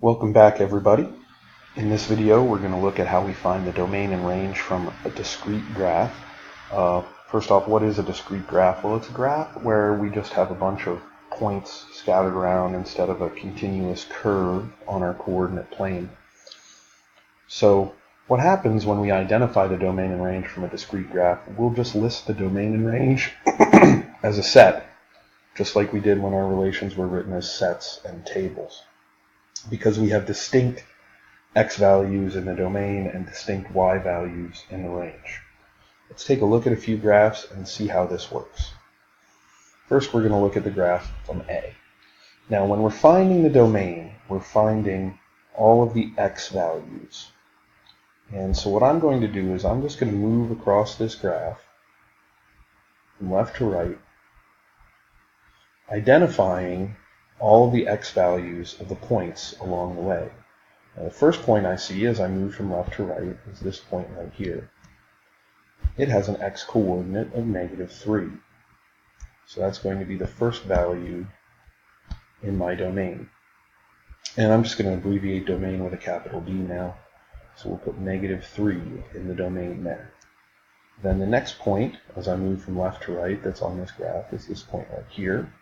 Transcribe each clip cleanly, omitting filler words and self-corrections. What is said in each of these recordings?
Welcome back, everybody. In this video we're going to look at how we find the domain and range from a discrete graph. First off, what is a discrete graph? Well, it's a graph where we just have a bunch of points scattered around instead of a continuous curve on our coordinate plane. So what happens when we identify the domain and range from a discrete graph? We'll just list the domain and range as a set, just like we did when our relations were written as sets and tables, because we have distinct x values in the domain and distinct y values in the range. Let's take a look at a few graphs and see how this works. First, we're going to look at the graph from A. Now, when we're finding the domain, we're finding all of the x values. And so what I'm going to do is I'm just going to move across this graph from left to right, identifying all of the x values of the points along the way. Now, the first point I see as I move from left to right is this point right here. It has an x coordinate of -3. So that's going to be the first value in my domain. And I'm just going to abbreviate domain with a capital D now. So we'll put -3 in the domain there. Then the next point, as I move from left to right, that's on this graph, is this point right here.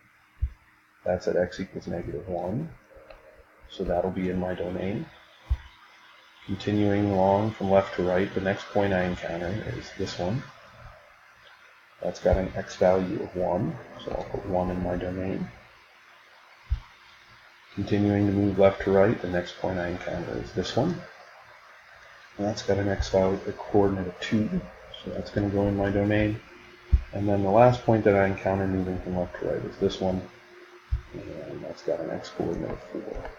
That's at x equals -1. So that'll be in my domain. Continuing along from left to right, the next point I encounter is this one. That's got an x value of 1, so I'll put 1 in my domain. Continuing to move left to right, the next point I encounter is this one. And that's got an x value, a coordinate of 2, so that's going to go in my domain. And then the last point that I encounter moving from left to right is this one, and that's got an x coordinate of 4.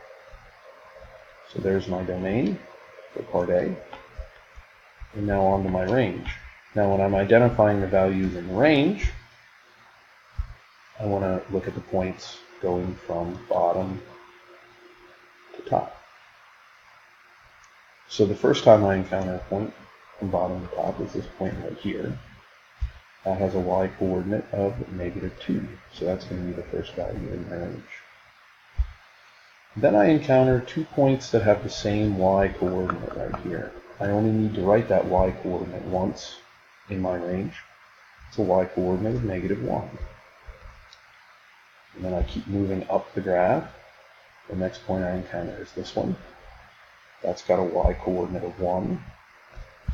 So there's my domain for part A. And now on to my range. Now when I'm identifying the values in the range, I want to look at the points going from bottom to top. So the first time I encounter a point from bottom to top is this point right here. That has a y coordinate of -2. So that's going to be the first value in my range. Then I encounter two points that have the same y coordinate right here. I only need to write that y coordinate once in my range. It's a y coordinate of -1. And then I keep moving up the graph. The next point I encounter is this one. That's got a y coordinate of 1.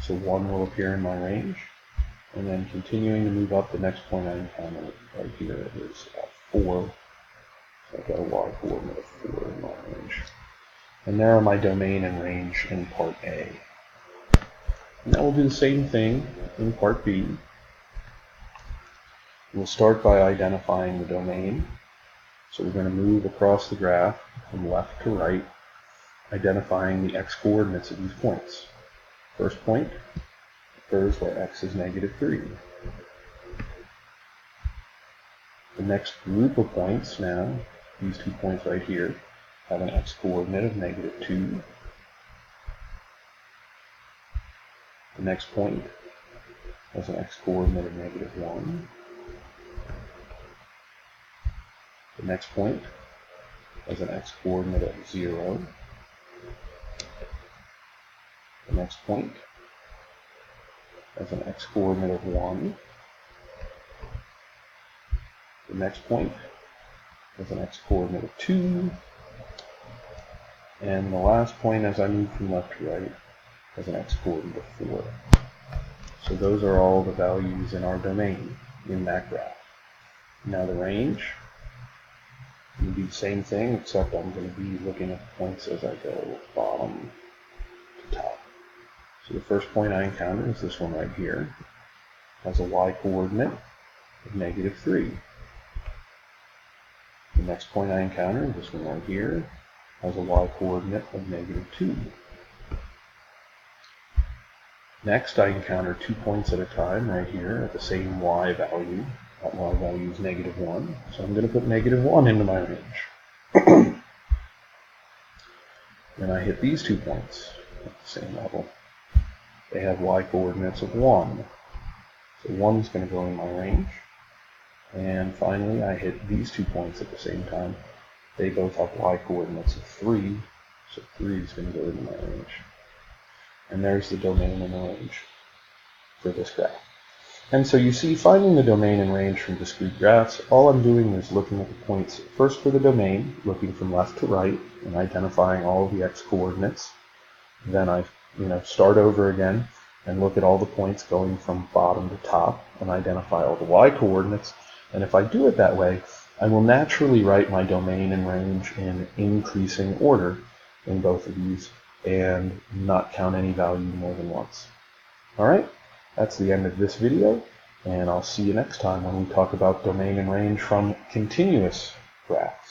So 1 will appear in my range. And then continuing to move up, the next point I encounter right here is 4. So I've got a y coordinate of 4 in my range. And there are my domain and range in part A. Now we'll do the same thing in part B. We'll start by identifying the domain. So we're going to move across the graph from left to right, identifying the x coordinates of these points. First point occurs where x is -3. The next group of points now, these 2 points right here, have an x coordinate of -2. The next point has an x coordinate of -1. The next point has an x coordinate of 0. The next point has an x coordinate of 1. The next point has an x coordinate of 2. And the last point, as I move from left to right, has an x coordinate of 4. So those are all the values in our domain in that graph. Now the range, will be the same thing, except I'm going to be looking at the points as I go bottom to top. So the first point I encounter is this one right here. It has a y coordinate of -3. The next point I encounter, this one right here, has a y coordinate of -2. Next, I encounter 2 points at a time right here at the same y value. That y value is -1, so I'm going to put -1 into my range. Then I hit these 2 points at the same level. They have y coordinates of 1, so 1 is going to go in my range. And finally, I hit these 2 points at the same time. They both have y coordinates of 3, So 3 is going to go into my range. And there's the domain and the range for this graph. And so you see, finding the domain and range from discrete graphs, all I'm doing is looking at the points first for the domain, looking from left to right, and identifying all of the x-coordinates. Then I start over again and look at all the points going from bottom to top and identify all the y-coordinates. And if I do it that way, I will naturally write my domain and range in increasing order in both of these and not count any value more than once. Alright, that's the end of this video, and I'll see you next time when we talk about domain and range from continuous graphs.